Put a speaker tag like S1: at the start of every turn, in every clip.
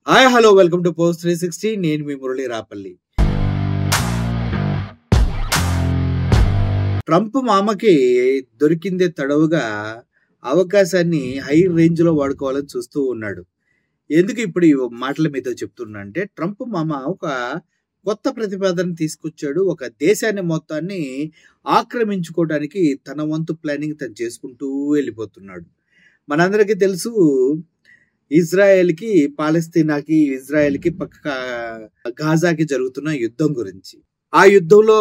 S1: Hi hello welcome to post 360. నేను మీ Murali Rapalli. Trump మామకి దొరికిందే తడవుగా అవకాశాన్ని హై రేంజ్ లో వాడుకోవాలని చూస్తూ ఉన్నాడు. ఎందుకు ఇప్పుడు ఈ మాటలు మీతో చెప్తున్నా అంటే, ట్రంప్ మామ ఒక కొత్త ప్రతిపాదన తీసుకొచ్చాడు. ఒక దేశాన్ని మొత్తాన్ని ఆక్రమించుకోవడానికి తన వంతు ప్లానింగ్ తను చేసుకుంటూ వెళ్ళిపోతున్నాడు. మనందరికీ తెలుసు, ఇజ్రాయెల్కి పాలస్తీనాకి ఇజ్రాయెల్కి పక్క గాజాకి జరుగుతున్న యుద్ధం గురించి. ఆ యుద్ధంలో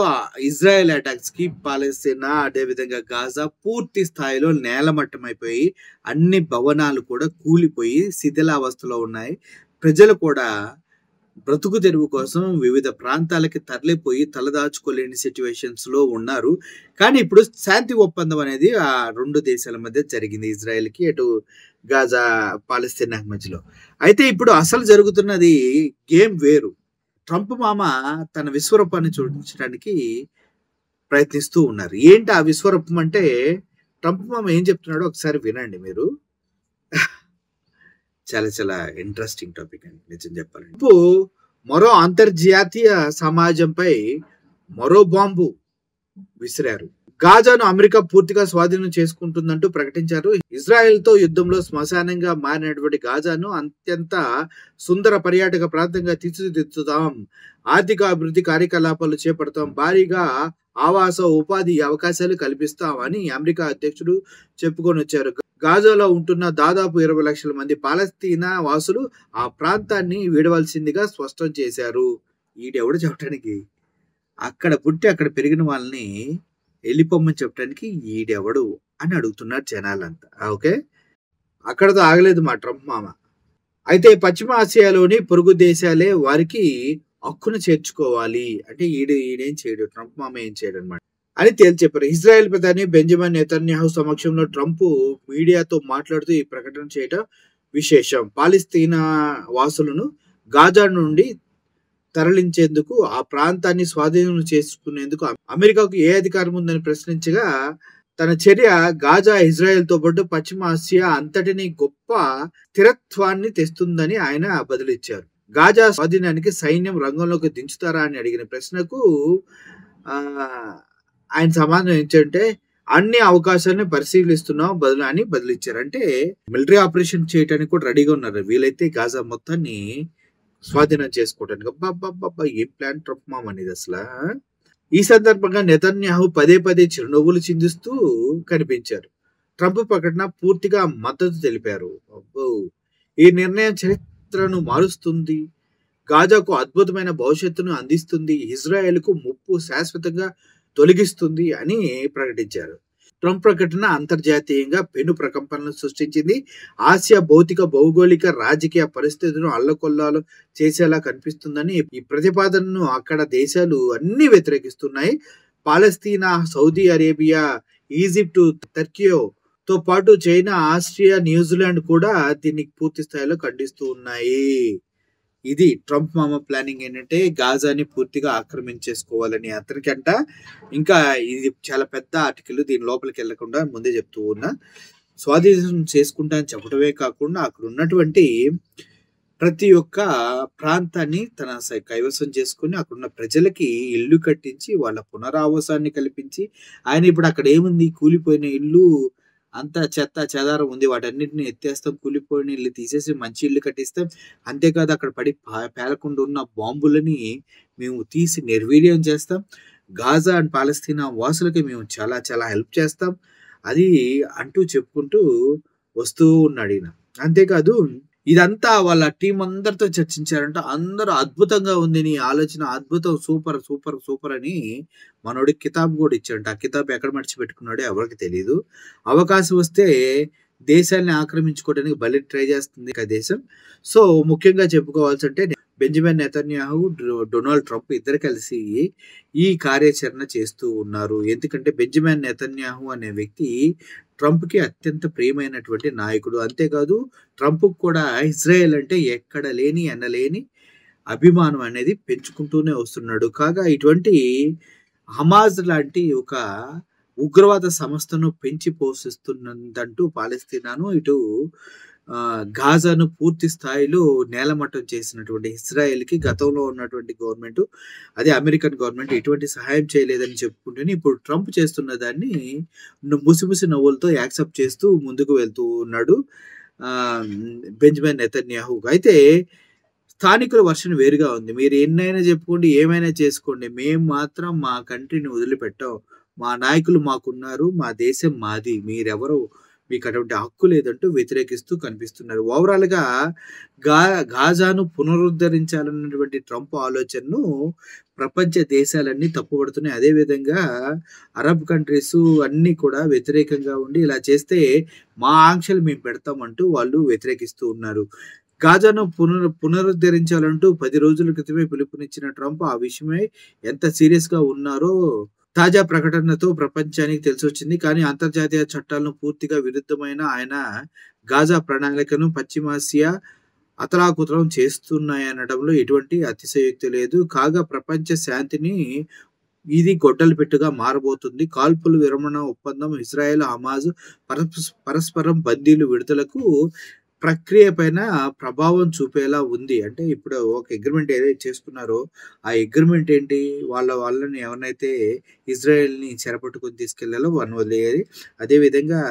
S1: ఇజ్రాయెల్ అటాక్స్ కి పాలస్తీనా అదేవిధంగా గాజా పూర్తి స్థాయిలో నేలమట్టమైపోయి అన్ని భవనాలు కూడా కూలిపోయి శిథిలావస్థలో ఉన్నాయి. ప్రజలు కూడా బ్రతుకు తెరువు కోసం వివిధ ప్రాంతాలకి తరలిపోయి తలదాచుకోలేని సిచ్యువేషన్స్ లో ఉన్నారు. కానీ ఇప్పుడు శాంతి ఒప్పందం అనేది ఆ రెండు దేశాల మధ్య జరిగింది, ఇజ్రాయెల్కి అటు గాజా పాలస్తీనా మధ్యలో. అయితే ఇప్పుడు అసలు జరుగుతున్నది గేమ్ వేరు. ట్రంప్ మామ తన విశ్వరూపాన్ని చూపించడానికి ప్రయత్నిస్తూ ఉన్నారు. ఏంటి ఆ విశ్వరూపం అంటే, ట్రంప్ మామ ఏం చెప్తున్నాడో ఒకసారి వినండి మీరు. చాలా చాలా ఇంట్రెస్టింగ్ టాపిక్ అండి నిజం చెప్పాలంటే. ఇప్పుడు మరో అంతర్జాతీయ సమాజంపై మరో బాంబు విసిరారు. గాజాను అమెరికా పూర్తిగా స్వాధీనం చేసుకుంటుందంటూ ప్రకటించారు. ఇజ్రాయెల్ తో యుద్ధంలో శ్మశానంగా మారినటువంటి గాజాను అత్యంత సుందర పర్యాటక ప్రాంతంగా తీర్చిదిద్దుతాం, ఆర్థిక అభివృద్ధి కార్యకలాపాలు చేపడతాం, భారీగా ఆవాస ఉపాధి అవకాశాలు కల్పిస్తాం అని అమెరికా అధ్యక్షుడు చెప్పుకొని వచ్చారు. గాజాలో ఉంటున్న దాదాపు 20 లక్షల మంది పాలస్తీనా వాసులు ఆ ప్రాంతాన్ని వీడవలసిందిగా స్పష్టం చేశారు. ఈడెవడు చెప్పడానికి, అక్కడ పుట్టి అక్కడ పెరిగిన వాళ్ళని వెళ్ళిపోమ్మని చెప్పడానికి ఈడెవడు అని అడుగుతున్నారు జనాలంతా. ఓకే, అక్కడతో ఆగలేదు మా ట్రంప్ మామ. అయితే పశ్చిమ ఆసియాలోని పొరుగు దేశాలే వారికి హక్కును చేర్చుకోవాలి అంటే ఈడేం చేయడు, ట్రంప్ మామ ఏం చేయడు అనమాట అని తేల్చి చెప్పారు. ఇజ్రాయెల్ ప్రధాని బెంజమిన్ నెతన్యాహు సమక్షంలో ట్రంప్ మీడియాతో మాట్లాడుతూ ఈ ప్రకటన చేయడం విశేషం. పాలస్తీనా వాసులను గాజా నుండి తరలించేందుకు, ఆ ప్రాంతాన్ని స్వాధీనం చేసుకునేందుకు అమెరికాకు ఏ అధికారం ఉందని ప్రశ్నించగా, తన చర్య గాజా ఇజ్రాయెల్ తో పాటు పశ్చిమ ఆసియా అంతటినీ గొప్ప స్థిరత్వాన్ని తెస్తుందని ఆయన బదులిచ్చారు. గాజా స్వాధీనానికి సైన్యం రంగంలోకి దించుతారా అని అడిగిన ప్రశ్నకు ఆయన సమాధానం ఏంటంటే, అన్ని అవకాశాలను పరిశీలిస్తున్నాం అని బదిలిచ్చారు. అంటే మిలిటరీ ఆపరేషన్ చేయడానికి కూడా రెడీగా ఉన్నారు, వీలైతే గాజా మొత్తాన్ని స్వాధీనం చేసుకోవడానికి. అబ్బా ఏం ప్లాన్ ట్రంప్ మామ అనేది అసలు. ఈ సందర్భంగా నెతన్యాహు పదే పదే చిరునవ్వులు చిందిస్తూ కనిపించారు. ట్రంప్ ప్రకటన పూర్తిగా మద్దతు తెలిపారు. అబ్బో, ఈ నిర్ణయం చరిత్రను మారుస్తుంది, గాజాకు అద్భుతమైన భవిష్యత్తును అందిస్తుంది, ఇజ్రాయెల్కు ముప్పు శాశ్వతంగా తొలగిస్తుంది అని ప్రకటించారు. ట్రంప్ ప్రకటన అంతర్జాతీయంగా పెను ప్రకంపనలు సృష్టించింది. ఆసియా భౌతిక భౌగోళిక రాజకీయ పరిస్థితులను అల్లకొల్లాలు చేసేలా కనిపిస్తుందని ఈ ప్రతిపాదనను అక్కడ దేశాలు అన్ని వ్యతిరేకిస్తున్నాయి. పాలస్తీనా, సౌదీ అరేబియా, ఈజిప్టు, టర్కీతో పాటు చైనా, ఆస్ట్రియా, న్యూజిలాండ్ కూడా దీన్ని పూర్తి స్థాయిలో ఖండిస్తూ ఉన్నాయి. ఇది ట్రంప్ మామ ప్లానింగ్ ఏంటంటే, గాజాని పూర్తిగా ఆక్రమించేసుకోవాలని. అతనికంట ఇంకా ఇది చాలా పెద్ద ఆర్టికల్, దీని లోపలికి వెళ్లకుండా ముందే చెప్తూ ఉన్నా. స్వాధీనం చేసుకుంటా అని చెప్పడమే కాకుండా అక్కడ ఉన్నటువంటి ప్రతి ఒక్క ప్రాంతాన్ని తన కైవసం చేసుకుని అక్కడున్న ప్రజలకి ఇల్లు కట్టించి వాళ్ళ పునరావాసాన్ని కల్పించి, ఆయన ఇప్పుడు అక్కడ ఏముంది, కూలిపోయిన ఇల్లు అంతా చెత్త చెదారం ఉంది, వాటన్నిటిని ఎత్తేస్తాం, కూలిపోయిన ఇల్లు తీసేసి మంచి ఇల్లు కట్టిస్తాం, అంతేకాదు అక్కడ పడి పేలకుండా ఉన్న బాంబులని మేము తీసి నిర్వీర్యం చేస్తాం, గాజా అండ్ పాలస్తీనా వాసులకి మేము చాలా చాలా హెల్ప్ చేస్తాం అది అంటూ చెప్పుకుంటూ వస్తూ ఉన్నాడు ఈయన. అంతేకాదు ఇదంతా వాళ్ళ టీం అందరితో చర్చించారంట. అందరూ అద్భుతంగా ఉంది, నీ ఆలోచన అద్భుతం, సూపర్ సూపర్ సూపర్ అని మనోడికి కితాబ్ కూడా ఇచ్చాడంట. ఆ కితాబ్ ఎక్కడ మర్చిపెట్టుకున్నాడో ఎవరికి తెలియదు. అవకాశం వస్తే దేశాన్ని ఆక్రమించుకోవడానికి భలే ట్రై చేస్తుంది ఆ దేశం. సో ముఖ్యంగా చెప్పుకోవాల్సి అంటే, బెంజమిన్ నెతన్యాహు, డొనాల్డ్ ట్రంప్ ఇద్దరు కలిసి ఈ కార్యాచరణ చేస్తూ ఉన్నారు. ఎందుకంటే బెంజమిన్ నెతన్యాహు అనే వ్యక్తి ట్రంప్కి అత్యంత ప్రియమైనటువంటి నాయకుడు. అంతేకాదు ట్రంప్ కూడా ఇజ్రాయెల్ అంటే ఎక్కడ లేని ఎనలేని అభిమానం అనేది పెంచుకుంటూనే వస్తున్నాడు. కాగా ఇటువంటి హమాజ్ లాంటి ఒక ఉగ్రవాద సంస్థను పెంచి పోషిస్తున్నదంటూ పాలస్తీనాను, ఇటు గాజాను పూర్తి స్థాయిలో నేలమట్టం చేసినటువంటి ఇజ్రాయెల్‌కి గతంలో ఉన్నటువంటి గవర్నమెంట్, అదే అమెరికన్ గవర్నమెంట్ ఎటువంటి సహాయం చేయలేదని చెప్పుకుంటూనే ఇప్పుడు ట్రంప్ చేస్తున్న దాన్ని ముసిముసి నవ్వులతో యాక్సెప్ట్ చేస్తూ ముందుకు వెళ్తూ ఉన్నాడు. Benjamin Netanyahu. అయితే స్థానికుల వర్షన్ వేరుగా ఉంది. మీరు ఎన్నైనా చెప్పుకోండి, ఏమైనా చేసుకోండి. మేము మాత్రం మా కంట్రీని వదిలిపెట్టాం. మా నాయకులు మాకున్నారు. మా దేశం మాది. మీరెవరు, మీకు అటువంటి హక్కు లేదంటూ వ్యతిరేకిస్తూ కనిపిస్తున్నారు. ఓవరాల్‌గా గా గాజాను పునరుద్ధరించాలన్నటువంటి ట్రంప్ ఆలోచనను ప్రపంచ దేశాలన్నీ తప్పుపడుతున్నాయి. అదే విధంగా అరబ్ కంట్రీస్ అన్నీ కూడా వ్యతిరేకంగా ఉండి ఇలా చేస్తే మా ఆంక్షలు మేము పెడతామంటూ వాళ్ళు వ్యతిరేకిస్తూ ఉన్నారు. గాజాను పునరుద్ధరించాలంటూ 10 రోజుల క్రితమే పిలుపునిచ్చిన ట్రంప్ ఆ విషయమై ఎంత సీరియస్‌గా ఉన్నారో తాజా ప్రకటనతో ప్రపంచానికి తెలిసొచ్చింది. కానీ అంతర్జాతీయ చట్టాలను పూర్తిగా విరుద్ధమైన ఆయన గాజా ప్రణాళికను పశ్చిమాసియా అతలాకుతలం చేస్తున్నాయనడంలో ఎటువంటి అతిశయోక్తి లేదు. కాగా ప్రపంచ శాంతిని ఇది గొడ్డలి పెట్టుగా మారబోతుంది. కాల్పుల విరమణ ఒప్పందం, ఇజ్రాయెల్, హమాజ్ పరస్పరం బందీలు విడుదలకు ప్రక్రియ పైన ప్రభావం చూపేలా ఉంది. అంటే ఇప్పుడు ఒక అగ్రీమెంట్ ఏదైతే చేసుకున్నారో, ఆ అగ్రీమెంట్ ఏంటి? వాళ్ళని ఎవరినైతే ఇజ్రాయెల్‌ని చెరపట్టుకొని తీసుకెళ్లాలో వారిని వదిలేయాలి. అదేవిధంగా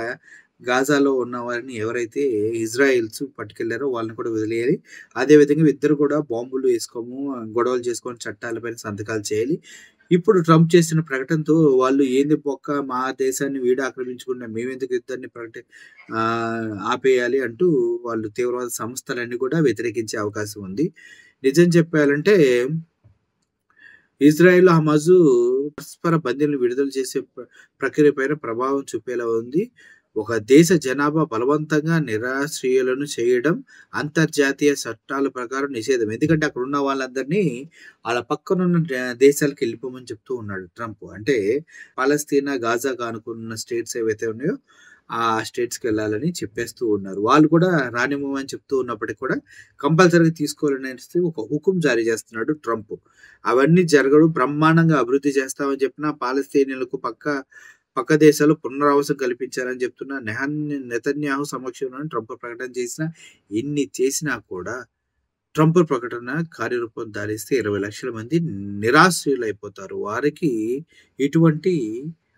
S1: గాజాలో ఉన్న వారిని ఎవరైతే ఇజ్రాయెల్స్ పట్టుకెళ్లారో వాళ్ళని కూడా వదిలేయాలి. అదేవిధంగా ఇద్దరు కూడా బాంబులు వేసుకోము, గొడవలు చేసుకొని చట్టాలపైన సంతకాలు చేయాలి. ఇప్పుడు ట్రంప్ చేసిన ప్రకటనతో వాళ్ళు ఏంది పొక్క, మా దేశాన్ని వీడు ఆక్రమించుకున్న మేమెందుకు యుద్ధాన్ని ఆపేయాలి అంటూ వాళ్ళు తీవ్రవాద సంస్థలన్నీ కూడా వ్యతిరేకించే అవకాశం ఉంది. నిజం చెప్పాలంటే ఇజ్రాయెల్, హమాజు పరస్పర బందీలను విడుదల చేసే ప్రక్రియ పైన ప్రభావం చూపేలా ఉంది. ఒక దేశ జనాభా బలవంతంగా నిరాశ్రయులను చేయడం అంతర్జాతీయ చట్టాల ప్రకారం నిషేధం. ఎందుకంటే అక్కడ ఉన్న వాళ్ళందరినీ వాళ్ళ పక్కనున్న దేశాలకు వెళ్ళిపోమని చెప్తూ ఉన్నాడు ట్రంప్. అంటే పాలస్తీనా, గాజాకు ఆనుకున్న స్టేట్స్ ఏవైతే ఉన్నాయో ఆ స్టేట్స్‌కి వెళ్ళాలని చెప్పేస్తూ ఉన్నారు. వాళ్ళు కూడా రానివ్వమని చెప్తూ ఉన్నప్పటికి కూడా కంపల్సరీగా తీసుకోవాలనేసి ఒక హుకుం జారీ చేస్తున్నాడు ట్రంప్. అవన్నీ జరగవు. బ్రహ్మాండంగా అభివృద్ధి చేస్తామని చెప్పిన పాలస్తీనియన్లకు పక్క దేశాలు పునరావాసం కల్పించారని చెప్తున్న నెతన్యాహు సమక్షంలోనే ట్రంప్ ప్రకటన చేసినా, ఎన్ని చేసినా కూడా ట్రంప్ ప్రకటన కార్యరూపం దాలిస్తే 20 లక్షల మంది నిరాశ్రయులైపోతారు. వారికి ఎటువంటి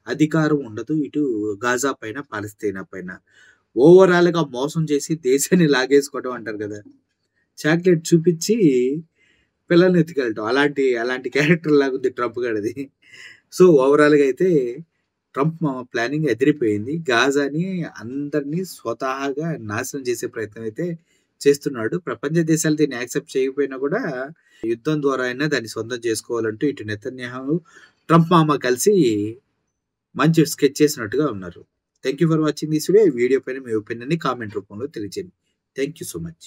S1: అధికారం ఉండదు. ఇటు గాజా పైన, పాలస్తీనా పైన. ఓవరాల్‌గా మోసం చేసి దేశాన్ని లాగేసుకోవడం అంటారు కదా! చాక్లెట్ చూపిచ్చి పిల్లల్ని ఎత్తుకెళ్ళటం. అలాంటి క్యారెక్టర్ లాగుంది ట్రంప్ గాడిది. సో, ఓవరాల్‌గా అయితే ట్రంప్ ప్లానింగ్ అదిరిపోయింది. గాజాని అందరినీ స్వతహాగా నాశనం చేసే ప్రయత్నం అయితే చేస్తున్నాడు. ప్రపంచ దేశాలు దీన్ని యాక్సెప్ట్ చేయకపోయినా కూడా యుద్ధం ద్వారా అయినా దాన్ని సొంతం చేసుకోవాలంటూ ఇటు నెతన్యాహు, ట్రంప్ మామ కలిసి మంచి స్కెచ్ చేసినట్టుగా ఉన్నారు. Thank you for watching this video. ఈ వీడియో పైన మీ ఒపీనియన్‌ని కామెంట్ రూపంలో తెలియజేయండి. Thank you so much.